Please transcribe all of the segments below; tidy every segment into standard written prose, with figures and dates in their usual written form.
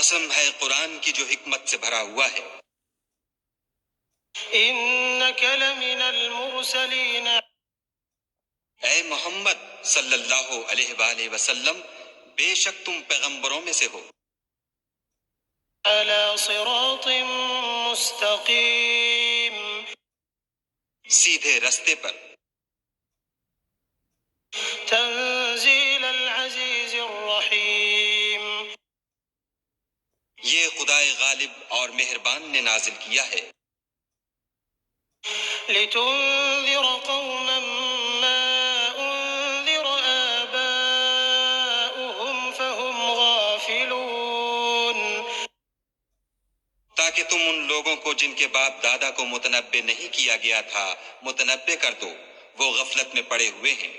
قسم ہے قرآن کی جو حکمت سے بھرا ہوا ہے. إنك لمن المرسلين. اے محمد صلی اللہ علیہ وآلہ وسلم، بے شک تم پیغمبروں میں سے ہو. على صراط مستقيم. سیدھے رستے پر. تنزيل العزيز الرحيم. یہ خدائے غالب اور مہربان نے نازل کیا ہے. لتنذر قوما ما أنذر آباؤهم فهم غافلون. تاکہ تم ان لوگوں کو جن کے باپ دادا کو متنبع نہیں کیا گیا تھا متنبع کر دو، وہ غفلت میں پڑے ہوئے ہیں.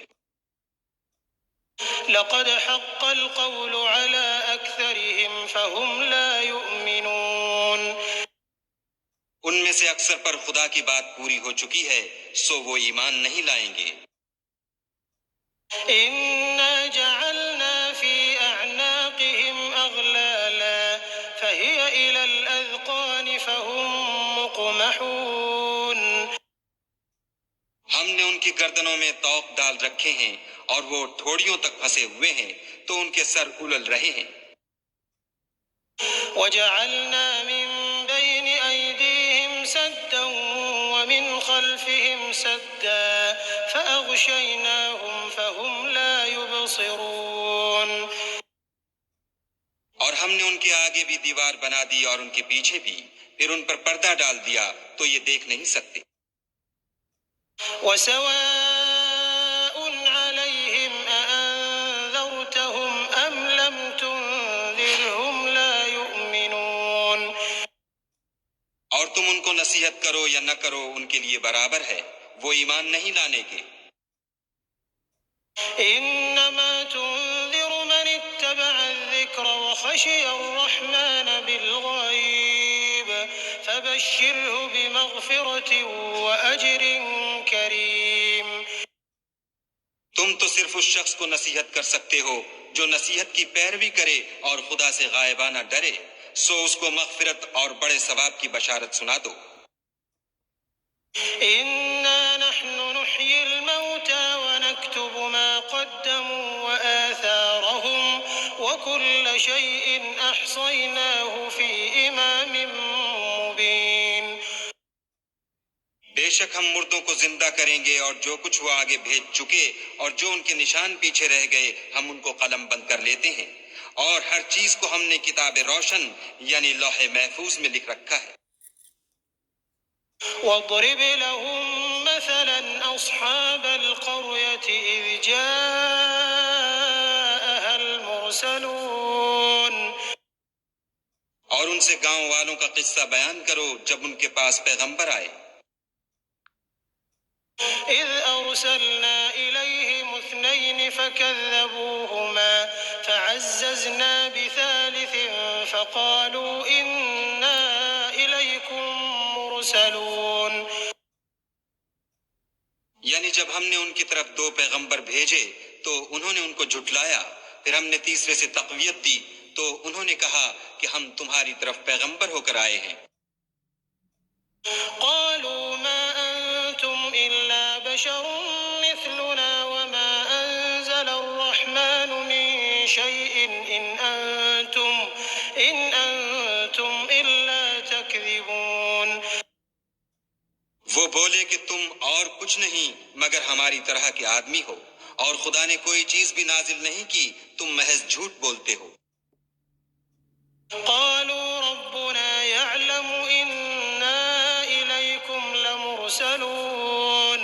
لقد حق القول على أكثرهم فهم لا يؤمنون. ان میں سے اکثر پر خدا کی بات پوری ہو چکی ہے، سو وہ ایمان نہیں لائیں گے. إنا جعلنا في أعناقهم أغلالا فهي إلى الأذقان فهم مقمحون. ہم نے ان کی گردنوں میں طوق ڈال رکھے ہیں اور وہ ٹھوڑیوں تک پھنسے ہوئے ہیں تو ان کے سر الل رہے ہیں. وجعلنا من بين أيديهم سدا ومن خلفهم سدا فأغشيناهم فهم لا يبصرون. اور ہم نے ان کے آگے بھی دیوار بنا دی اور ان کے پیچھے بھی، پھر ان پر پردہ ڈال دیا تو یہ دیکھ نہیں سکتے. وسواء عليهم أأنذرتهم أم لم تنذرهم لا يؤمنون. اور تم ان کو نصیحت کرو یا نہ کرو ان کے لیے برابر ہے، وہ ایمان نہیں لانے کے. إنما تنذر من اتبع الذكر وخشي الرحمن بالغيب فبشره بمغفرة وأجر كريم. تم تو صرف اس شخص کو نصیحت کر سکتے ہو جو نصیحت کی پیروی کرے اور خدا سے غائبانہ ڈرے، سو اس کو مغفرت اور بڑے ثواب کی بشارت سنا دو. إنا نحن نحيي الموتى ونكتب ما قدموا وآثارهم وكل شيء أحصيناه في إمام مبين. بے شک ہم مردوں کو زندہ کریں گے اور جو کچھ وہ آگے بھیج چکے اور جو ان کے نشان پیچھے رہ گئے ہم ان کو قلم بند کر لیتے ہیں، اور ہر چیز کو ہم نے کتاب روشن یعنی لوح محفوظ میں لکھ رکھا ہے. واضرب لهم مثلا أصحاب القرية إذ جاءها المرسلون. اور ان سے گاؤں والوں کا قصہ بیان کرو جب ان کے پاس پیغمبر آئے. إذ أرسلنا إليهم اثنين فكذبوهما فعززنا بثالث فقالوا إنا إليكم مرسلون. یعنی جب ہم نے ان کی طرف دو پیغمبر بھیجے تو انہوں نے ان کو جھٹلایا، پھر ہم نے تیسرے سے تقویت دی تو انہوں نے کہا کہ ہم تمہاری طرف پیغمبر ہو کر آئے ہیں. قالوا ما أنتم إلا بشر مثلنا وما أنزل الرحمن من شيء إن أنتم إلا تكذبون. وہ بولے کہ تم اور کچھ نہیں مگر ہماری طرح کے آدمی ہو، اور خدا نے کوئی چیز بھی نازل نہیں کی، تم محض جھوٹ بولتے ہو. قالوا ربنا يعلم إنا إليكم لمرسلون.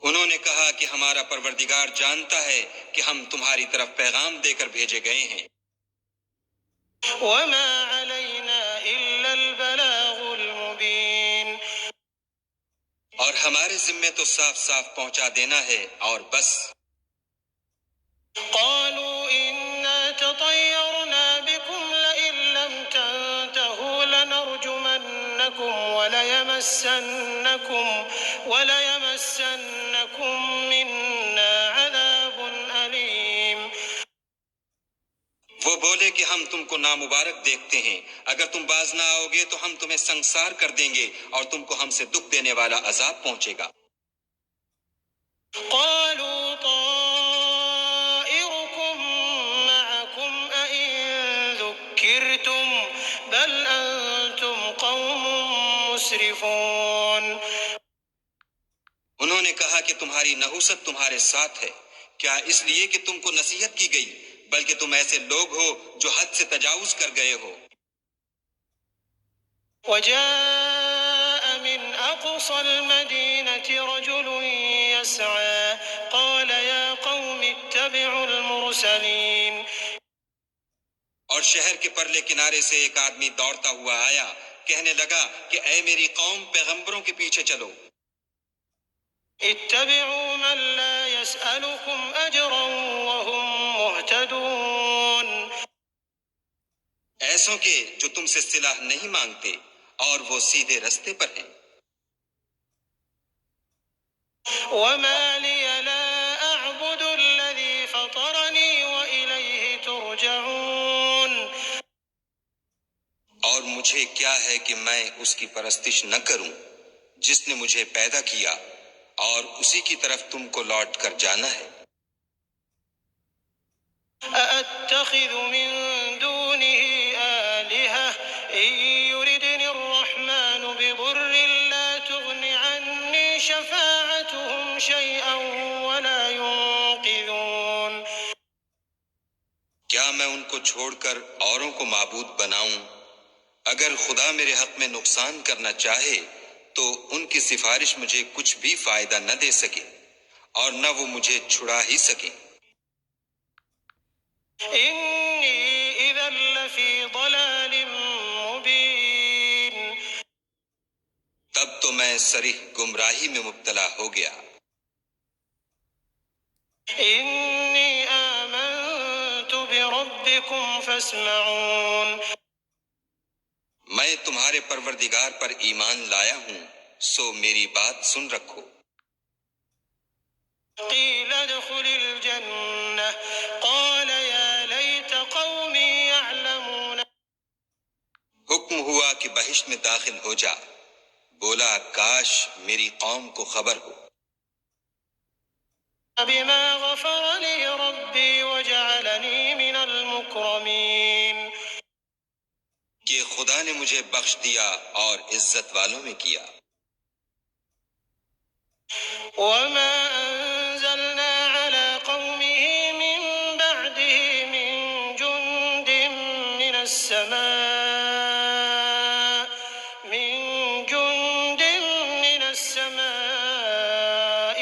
انہوں نے کہا کہ ہمارا پروردگار جانتا ہے کہ ہم تمہاری طرف پیغام دے کر بھیجے گئے ہیں. وما علينا إلا البلاغ المبين. اور ہمارے ذمے تو صاف صاف پہنچا دینا ہے اور بس. قالوا إنا تطيرنا بكم لئن لم تنتهوا لنرجمنكم وليمسنكم منا عذاب أليم. وہ بولے کہ ہم تم کو نامبارک دیکھتے ہیں، اگر تم باز نہ آؤ گے تو ہم تمہیں سنگسار کر دیں گے اور تم کو ہم سے دکھ دینے والا عذاب پہنچے گا۔ قالوا طائركم معكم أئن ذكرتم بل أنتم قوم مسرفون۔ انہوں نے کہا کہ تمہاری نحوست تمہارے ساتھ ہے، کیا اس لیے کہ تم کو نصیحت کی گئی، بلکہ تم ایسے لوگ ہو جو حد سے تجاوز کر گئے ہو۔ وجاء من أقصى المدينة رجل يسعى قال يا قوم اتبعوا المرسلين۔ اور شہر کے پرلے کنارے سے ایک آدمی دوڑتا ہوا آیا، کہنے لگا کہ اے میری قوم، پیغمبروں کے پیچھے چلو۔ اتبعوا من لا يسألكم أجرا وهم مهتدون۔ ایسوں کے جو تم سے صلہ نہیں مانگتے اور وہ سیدھے رستے پر ہیں۔ وما لي لا أعبد الذي فطرني وإليه ترجعون۔ اور مجھے کیا ہے کہ میں اس کی پرستش نہ کروں جس نے مجھے پیدا کیا، اور اسی کی طرف تم کو لوٹ کر جانا ہے۔ أأتخذ من دونه آلهة إن يردني الرحمن بضر لا تغن عني شفاعتهم شيئا ولا ينقذون۔ کیا میں ان کو چھوڑ کر اوروں کو معبود بناؤں؟ اگر خدا میرے حق میں نقصان کرنا چاہے تو ان کی سفارش مجھے کچھ بھی فائدہ نہ دے سکے اور نہ وہ مجھے چھڑا ہی سکیں۔ إني إذا لفي ضلال مبين۔ تب تو میں صریح گمراہی میں مبتلا ہو گیا۔ إني آمنت بربكم فاسمعون۔ میں تمہارے پروردگار پر ایمان لایا ہوں، سو میری بات سن رکھو۔ قيل ادخل الجنة قال يا ليت قومي يعلمون۔ حکم ہوا کہ بہشت میں داخل ہو جا، بولا کاش میری قوم کو خبر ہو۔ بما غفر لي ربي وجعلني من المكرمين۔ کہ خدا نے مجھے بخش دیا اور عزت والوں میں کیا۔ وما أنزلنا على قومه من بعده من جند من السماء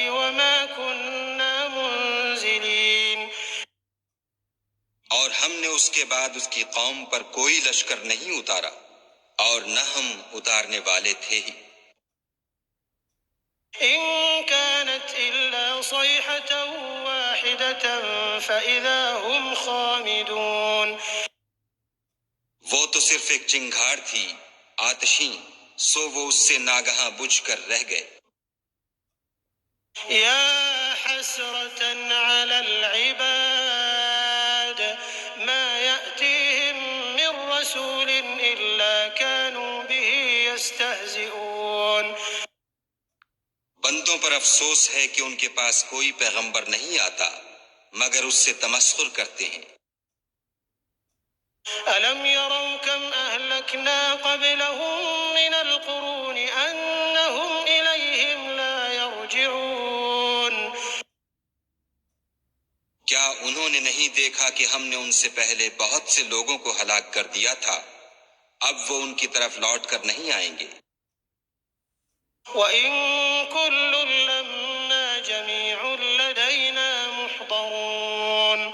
وما كنا منزلين۔ اور ہم نے اس کے بعد اس کی قوم پر کوئی لشکر نہیں اتارا اور نہ ہم اتارنے والے تھے ہی۔ إن كانت إلا صيحة واحدة فإذا هم خامدون۔ وہ تو صرف ایک چنگھاڑ تھی آتشیں، سو وہ اس سے ناگہاں بجھ کر رہ گئے۔ يا حسرة على العباد ما يأتيهم من رسول إلا كانوا به يستهزئون۔ بندوں پر افسوس ہے کہ ان کے پاس کوئی پیغمبر نہیں آتا مگر اس سے تمسخر کرتے ہیں۔ ألم يروا كم أهلكنا قبلهم من القرون أنهم إليهم لا يرجعون۔ کیا انہوں نے نہیں دیکھا کہ ہم نے ان سے پہلے بہت سے لوگوں کو ہلاک کر دیا تھا، اب وہ ان کی طرف لوٹ کر نہیں آئیں گے۔ وَإِن كُلٌّ لَّمَّا جَمِيعٌ لَّدَيْنَا مُحْضَرُونَ۔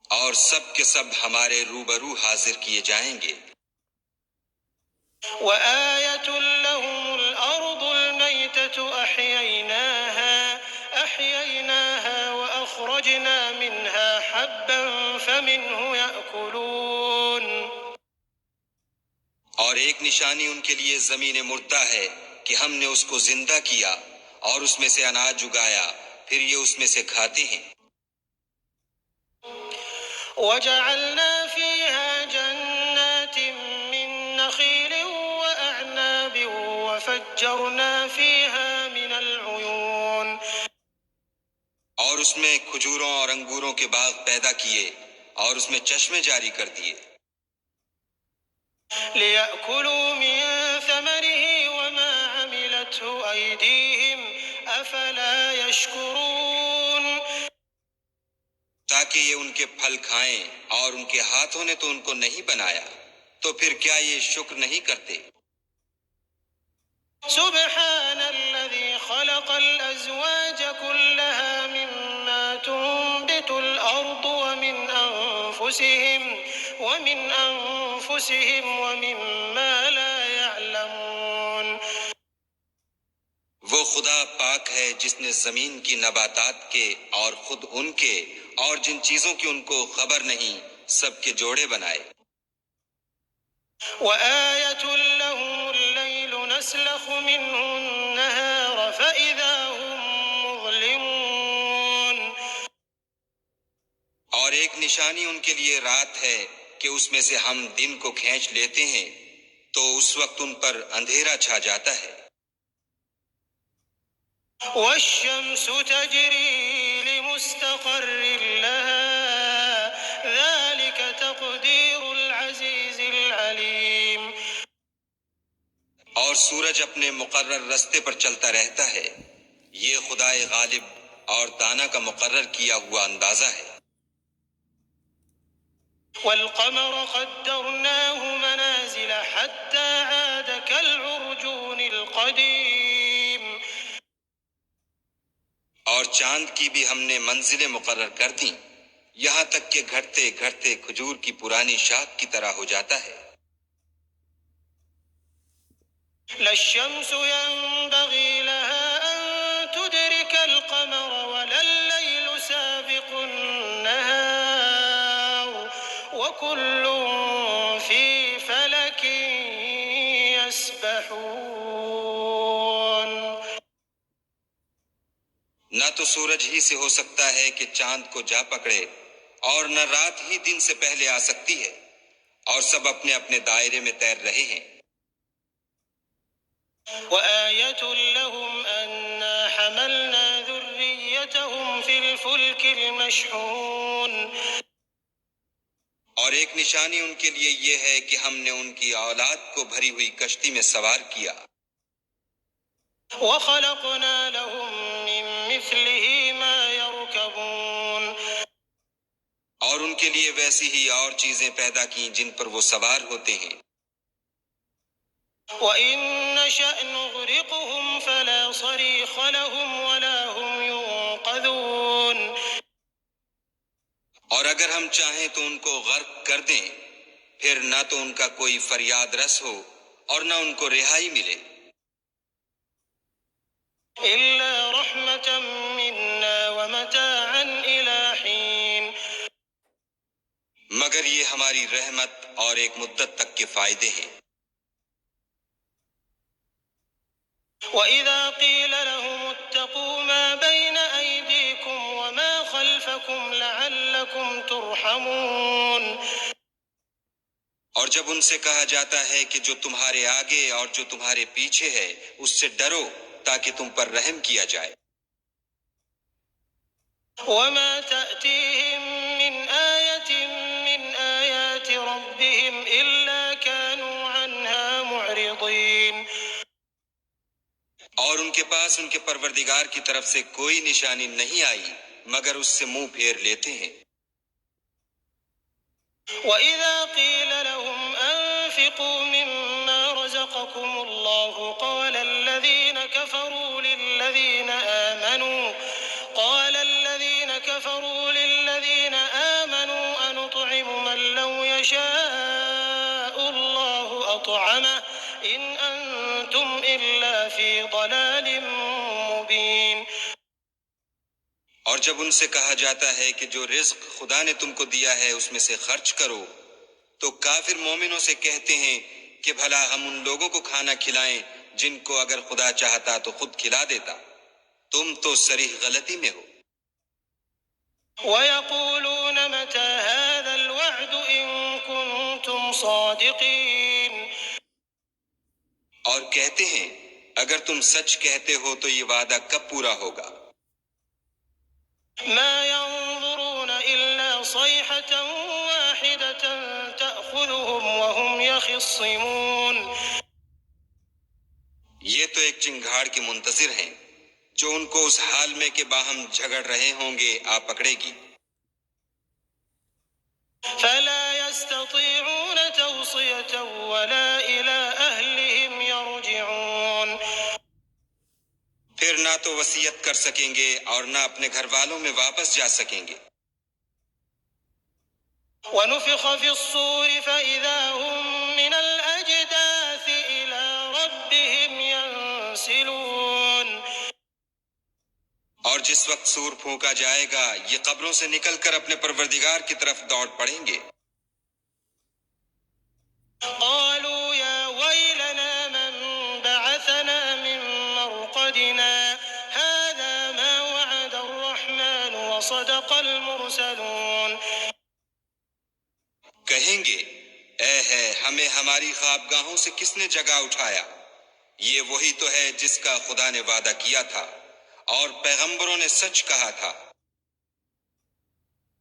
اور سب کے سب ہمارے روبرو حاضر کیے جائیں گے۔ وَآيَةٌ لَّهُمُ الْأَرْضُ الْمَيْتَةُ أَحْيَيْنَاهَا وَأَخْرَجْنَا مِنْهَا حَبًّا فَمِنْهُ يَأْكُلُونَ۔ اور ایک نشانی ان کے لیے زمین مردہ ہے کہ ہم نے اس کو زندہ کیا اور اس میں سے اناج اگایا، پھر یہ اس میں سے کھاتے ہیں۔ وجعلنا فيها جنات من نخيل وأعناب وفجرنا فيها من العيون اور اس میں کھجوروں اور انگوروں کے باغ پیدا کیے اور اس میں چشمے جاری کر دیے ليأكلوا من ثمره وما عملته أيديهم أفلا يشكرون تاکہ یہ ان کے پھل کھائیں، اور ان کے ہاتھوں نے تو ان کو نہیں بنایا، تو پھر کیا یہ شکر نہیں کرتے؟ سبحان الذي خلق الأزواج كلها مما تنبت الأرض ومن أنفسهم ومما لا يعلمون وہ خدا پاک ہے جس نے زمین کی نباتات کے اور خود ان کے اور جن چیزوں کی ان کو خبر نہیں سب کے جوڑے بنائے۔ وآية لهم الليل نسلخ منه النهار فإذا هم مظلمون اور ایک نشانی ان کے لیے رات ہے کہ اس میں سے ہم دن کو کھینچ لیتے ہیں تو اس وقت ان پر اندھیرا چھا جاتا ہے۔ والشمس تجري لمستقر لها ذلك تقدير العزيز العليم اور سورج اپنے مقرر رستے پر چلتا رہتا ہے، یہ خدائے غالب اور دانا کا مقرر کیا ہوا اندازہ ہے۔ والقمر قدرناه منازل حتى عاد كالعرجون القديم اور چاند کی بھی ہم نے منزلیں مقرر کر دیں یہاں تک کہ گھٹتے گھٹتے کھجور کی پرانی شاخ کی طرح ہو جاتا ہے۔ لا الشمس ينبغي لها أن تدرك القمر ولا الليل سابق النهار وكل في فلك يسبحون نہ تو سورج ہی سے ہو سکتا ہے کہ چاند کو جا پکڑے، اور نہ رات ہی دن سے پہلے آ سکتی ہے، اور سب اپنے اپنے دائرے میں تیر رہے ہیں۔ وآية لهم أنا حملنا ذريتهم في الفلك المشحون اور ایک نشانی ان کے لیے یہ ہے کہ ہم نے ان کی اولاد کو بھری ہوئی کشتی میں سوار کیا۔ وخلقنا لهم من مثله ما يركبون اور ان کے لیے ویسی ہی اور چیزیں پیدا کیں جن پر وہ سوار ہوتے ہیں۔ وإن نشأ نغرقهم فلا صريخ لهم ولا هم ينقذون اور اگر ہم چاہیں تو ان کو غرق کر دیں، پھر نہ تو ان کا کوئی فریاد رس ہو اور نہ ان کو رہائی ملے۔ إلا رحمة منا ومتاعا إلى حين مگر یہ ہماری رحمت اور ایک مدت تک کے فائدے ہیں۔ وإذا قيل لهم اتقوا ما بين أيديكم وما خلفكم لعلكم ترحمون اور جب ان سے کہا جاتا ہے کہ جو تمہارے آگے اور جو تمہارے پیچھے ہے اس سے ڈرو تاکہ تم پر رحم کیا جائے۔ وما تأتيهم من آية من آيات ربهم إلا كانوا عنها معرضين اور ان کے پاس ان کے پروردگار کی طرف سے کوئی نشانی نہیں آئی مگر اس سے منہ پھیر لیتے ہیں۔ وإذا قيل لهم أنفقوا مما رزقكم الله قال الذين كفروا للذين آمنوا أنطعم من لو يشاء الله أطعمه إن أنتم إلا في ضلال مبين اور جب ان سے کہا جاتا ہے کہ جو رزق خدا نے تم کو دیا ہے اس میں سے خرچ کرو تو کافر مومنوں سے کہتے ہیں کہ بھلا ہم ان لوگوں کو کھانا کھلائیں جن کو اگر خدا چاہتا تو خود کھلا دیتا، تم تو صریح غلطی میں ہو۔ ويقولون متى هذا صادقين اور کہتے ہیں اگر تم سچ کہتے ہو تو یہ وعدہ کب پورا ہوگا؟ ما ينظرون إلا صيحة واحدة تأخذهم وهم يخصمون یہ تو ایک چنگھاڑ کے منتظر ہیں جو ان کو اس حال میں کہ باہم جھگڑ رہے ہوں گے آ پکڑے گی۔ فلا يستطيعون توصية ولا إلى أهلهم يرجعون پھر نہ تو وصیت کر سکیں گے اور نہ اپنے گھر والوں میں واپس جا سکیں گے۔ ونفخ في الصور فإذا هم من الأجداث إلى ربهم ينسلون اور جس وقت سور پھونکا جائے گا یہ قبروں سے نکل کر اپنے پروردگار کی طرف دوڑ پڑیں گے۔ قالوا يا ويلنا من بعثنا من مرقدنا هذا ما وعد الرحمن وصدق المرسلون کہیں گے اے ہے ہمیں ہماری خوابگاہوں سے کس نے جگا اٹھایا، یہ وہی تو ہے جس کا خدا نے وعدہ کیا تھا اور پیغمبروں نے سچ کہا تھا۔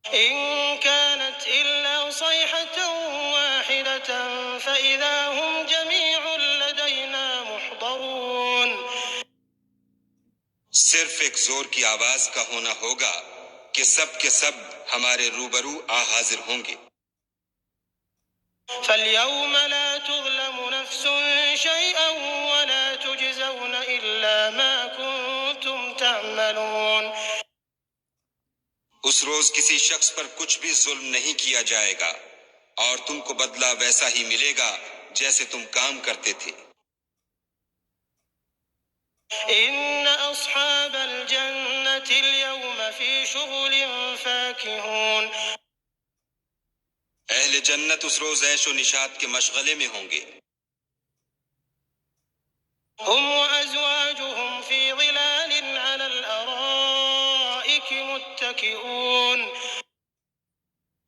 إن كانت إلا صيحة واحدة فإذا هم جميع لدينا محضرون صرف ایک زور کی آواز کا ہونا ہوگا کہ سب کے سب ہمارے روبرو آ حاضر ہوں گے۔ فاليوم لا تظلم نفس شيئا ولا تجزون إلا ما كنتم تعملون اس روز کسی شخص پر کچھ بھی ظلم نہیں کیا جائے گا اور تم کو بدلہ ویسا ہی ملے گا جیسے تم کام کرتے تھے۔ إن أصحاب الجنة اليوم في شغل فاكهون اہل جنت اس روز عیش و نشاط کے مشغلے میں ہوں گے۔ هم وأزواجهم في ظلال على الأرائك متكئون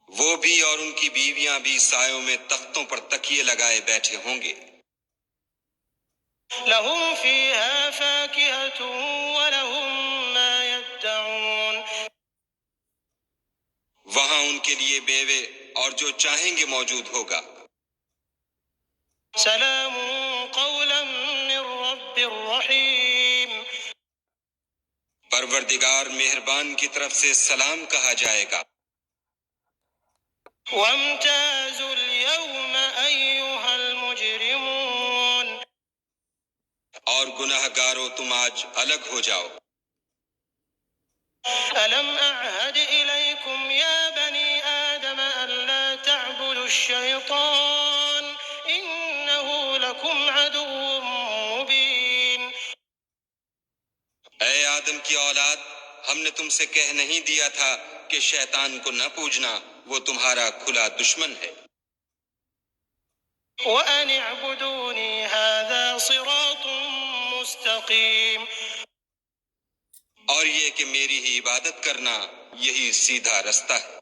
وہ بھی اور ان کی بیویاں بھی سایوں میں تختوں پر تکیے لگائے بیٹھے ہوں گے۔ لهم فيها فاكهة ولهم ما يدعون وہاں ان کے لیے بیوے اور جو چاہیں گے موجود ہوگا۔ سلام قولا من رب رحيم پروردگار مہربان کی طرف سے سلام کہا جائے گا۔ وامتازوا اليوم أيها المجرمون اور گناہ گارو تم آج الگ ہو جاؤ۔ ألم أعهد إليكم يا بني آدم ألا تعبدوا الشيطان إنه لكم عدو مبين اے آدم کی اولاد، ہم نے تم سے کہہ نہیں دیا تھا کہ شیطان کو نہ پوجنا، وہ تمہارا کھلا دشمن ہے۔ وأن اعبدوني هذا صراط مستقيم اور یہ کہ میری ہی عبادت کرنا یہی سیدھا رستہ ہے۔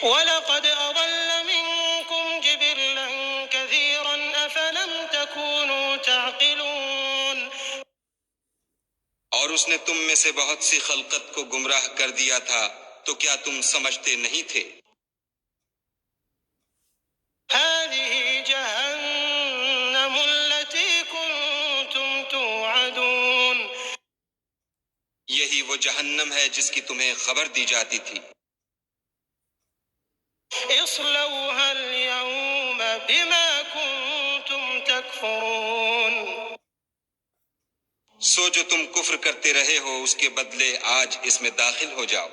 وَلَقَدْ أَضَلَّ مِنكُمْ جِبِلًّا كَثِيرًا أَفَلَمْ تَكُونُوا تَعْقِلُونَ اور اس نے تم میں سے بہت سی خلقت کو گمراہ کر دیا تھا تو کیا تم سمجھتے نہیں تھے؟ هَذِهِ جَهَنَّمُ الَّتِي كُنتُمْ تُوعَدُونَ یہی وہ جہنم ہے جس کی تمہیں خبر دی جاتی تھی۔ اصلوها اليوم بما كنتم تكفرون سو جو تم کفر کرتے رہے ہو اس کے بدلے آج اس میں داخل ہو جاؤ۔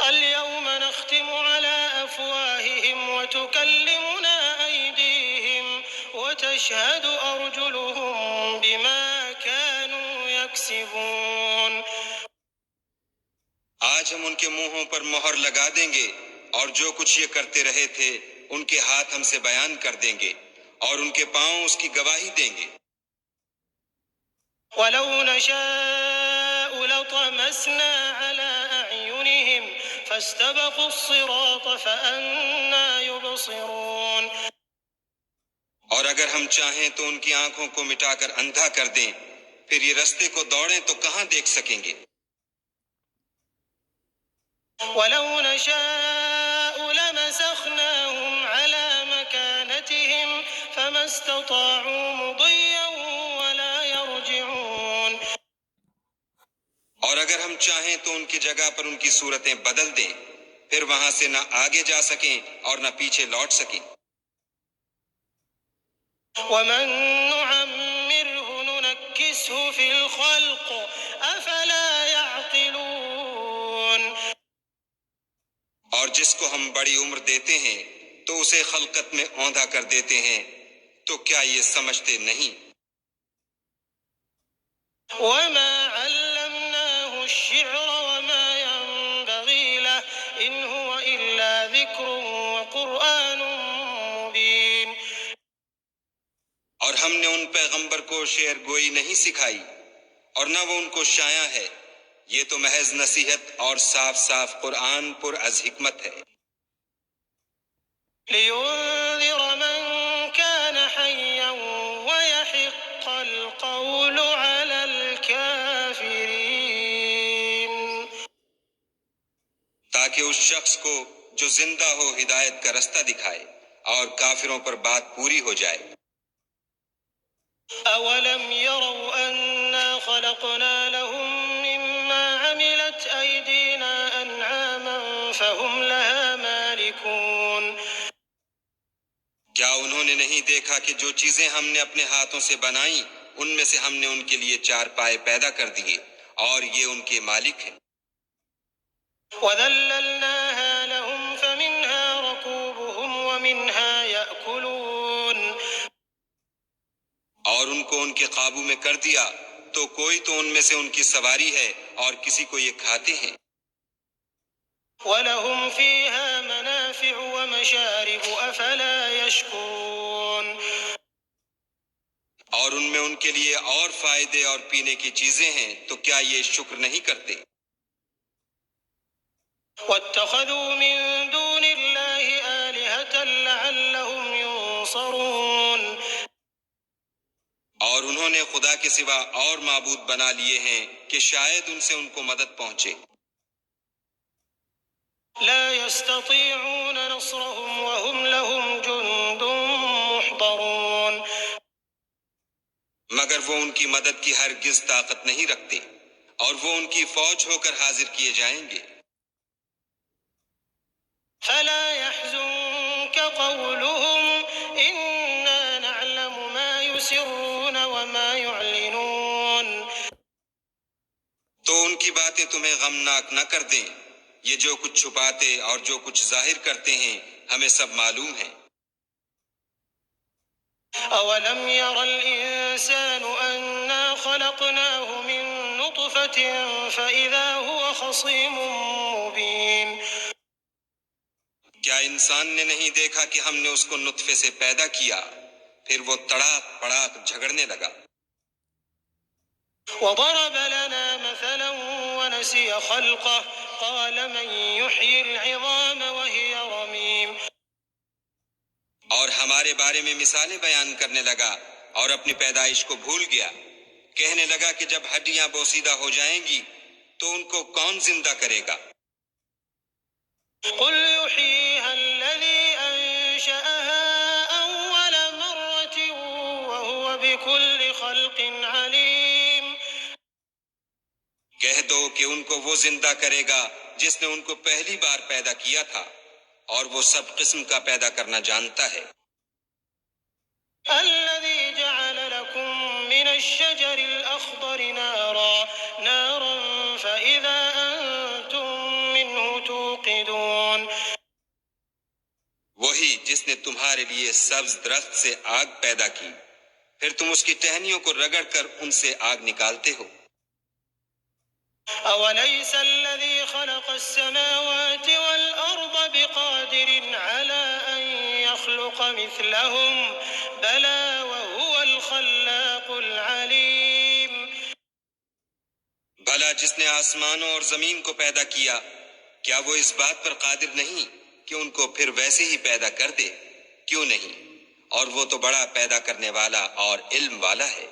اليوم نختم على أفواههم وتكلمنا أيديهم وتشهد أرجلهم بما كانوا يكسبون آج ہم ان کے منہوں پر مہر لگا دیں گے اور جو کچھ یہ کرتے رہے تھے ان کے ہاتھ ہم سے بیان کر دیں گے اور ان کے پاؤں اس کی گواہی دیں گے۔ وَلَوْ نَشَاءُ لَطَمَسْنَا عَلَىٰ أَعْيُنِهِمْ فاستبقوا الصراط فأنى يبصرون. اور اگر ہم چاہیں تو ان کی آنکھوں کو مٹا کر اندھا کر دیں، پھر یہ رستے کو دوڑیں تو کہاں دیکھ سکیں گے؟ ولو نشاء لمسخناهم على مكانتهم فما استطاعوا مضيا ولا يرجعون. اور اگر ہم چاہیں تو ان کی جگہ پر ان کی صورتیں بدل دیں، پھر وہاں سے نہ آگے جا سکیں اور نہ پیچھے لوٹ سکیں. ومن نعمره ننكسه في الخلق أفلا يعقلون. اور جس کو ہم بڑی عمر دیتے ہیں تو اسے خلقت میں اوندھا کر دیتے ہیں، تو کیا یہ سمجھتے نہیں؟ وما علمناه الشعر وما ينبغي له إن هو إلا ذكر وقرآن مبين. اور ہم نے ان پیغمبر کو شعر گوئی نہیں سکھائی اور نہ وہ ان کو شایع ہے، یہ تو محض نصیحت اور صاف صاف قرآن پر از حکمت ہے. لينذر من كان حيا ويحق القول على الكافرين. تاکہ اس شخص کو جو زندہ ہو ہدایت کا رستہ دکھائے اور کافروں پر بات پوری ہو جائے. أولم يروا أنا خلقنا لهم مما عملت أيدينا أنعاما فهم لها مالكون. کیا انہوں نے نہیں دیکھا کہ جو چیزیں ہم نے اپنے ہاتھوں سے بنائیں ان میں سے ہم نے ان کے لیے چار پائے پیدا کر دیے اور یہ ان کے مالک ہیں. وذللناها لهم فمنها ركوبهم ومنها يأكلون. اور ان کو ان کے قابو میں کر دیا تو کوئی تو ان میں سے ان کی سواری ہے اور کسی کو یہ کھاتے ہیں. وَلَهُمْ فِيهَا مَنَافِعُ وَمَشَارِبُ أَفَلَا يَشْكُرُونَ. اور ان میں ان کے لیے اور فائدے اور پینے کی چیزیں ہیں، تو کیا یہ شکر نہیں کرتے؟ وَاتَّخَذُوا مِن دُونِ اللَّهِ آلِهَةً لَعَلَّهُمْ يُنصَرُونَ. اور انہوں نے خدا کے سوا اور معبود بنا لیے ہیں کہ شاید ان سے ان کو مدد پہنچے. لا يستطيعون نصرهم وهم لهم جند محضرون. مگر وہ ان کی مدد کی ہرگز طاقت نہیں رکھتے اور وہ ان کی فوج ہو کر حاضر کیے جائیں گے. فلا يحزنك قولهم إنا نعلم ما يسرون وما يعلنون. تو ان کی باتیں تمہیں غمناک نہ کر دیں، یہ جو کچھ چھپاتے اور جو کچھ ظاہر کرتے ہیں ہمیں سب معلوم ہے. أولم ير الإنسان أنا خلقناه من نطفة فإذا هو خصيم مبين. کیا انسان نے نہیں دیکھا کہ ہم نے اس کو نطفے سے پیدا کیا، پھر وہ تڑاک پڑاک جھگڑنے لگا. وضرب لنا مثلا ونسي خلقه قال من يحيي العظام وهي رميم. اور ہمارے بارے میں مثالیں بیان کرنے لگا اور اپنی پیدائش کو بھول گیا. کہنے لگا کہ جب ہڈیاں بوسیدہ ہو جائیں گی تو ان کو کون زندہ کرے گا؟ قل يحييها الذي أنشأها أول مرة وهو بكل خلق عليم. کہہ دو کہ ان کو وہ زندہ کرے گا جس نے ان کو پہلی بار پیدا کیا تھا اور وہ سب قسم کا پیدا کرنا جانتا ہے. الذي جعل لكم من الشجر الأخضر نارا فإذا أنتم منه توقدون. وہی جس نے تمہارے لیے سبز درخت سے آگ پیدا کی، پھر تم اس کی ٹہنیوں کو رگڑ کر ان سے آگ نکالتے ہو. أوليس الذي خلق السماوات والأرض بقادر على أن يخلق مثلهم بلى وهو الخلاق العليم. بھلا جس نے آسمانوں اور زمین کو پیدا کیا کیا وہ اس بات پر قادر نہیں کہ ان کو پھر ویسے ہی پیدا کر دے؟ کیوں نہیں؟ اور وہ تو بڑا پیدا کرنے والا اور علم والا ہے۔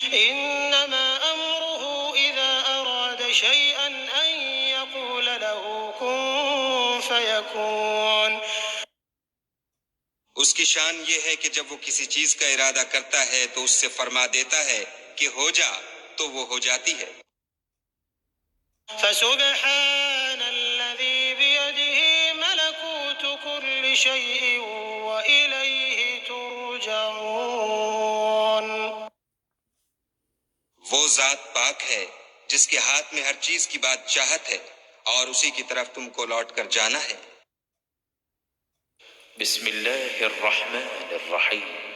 إنما أمره إذا أراد شيئا أن يقول له كن فيكون۔ اس کی شان یہ ہے کہ جب وہ کسی چیز کا ارادہ کرتا ہے تو اس سے فرما دیتا ہے کہ ہو جا، تو وہ ہو جاتی ہے۔ فسبحان الذي بيده ملكوت كل شيء وإليه ترجعون۔ وہ ذات پاک ہے جس کے ہاتھ میں ہر چیز کی بات چاہت ہے اور اسی کی طرف تم کو لوٹ کر جانا ہے۔ بسم اللہ الرحمن الرحیم۔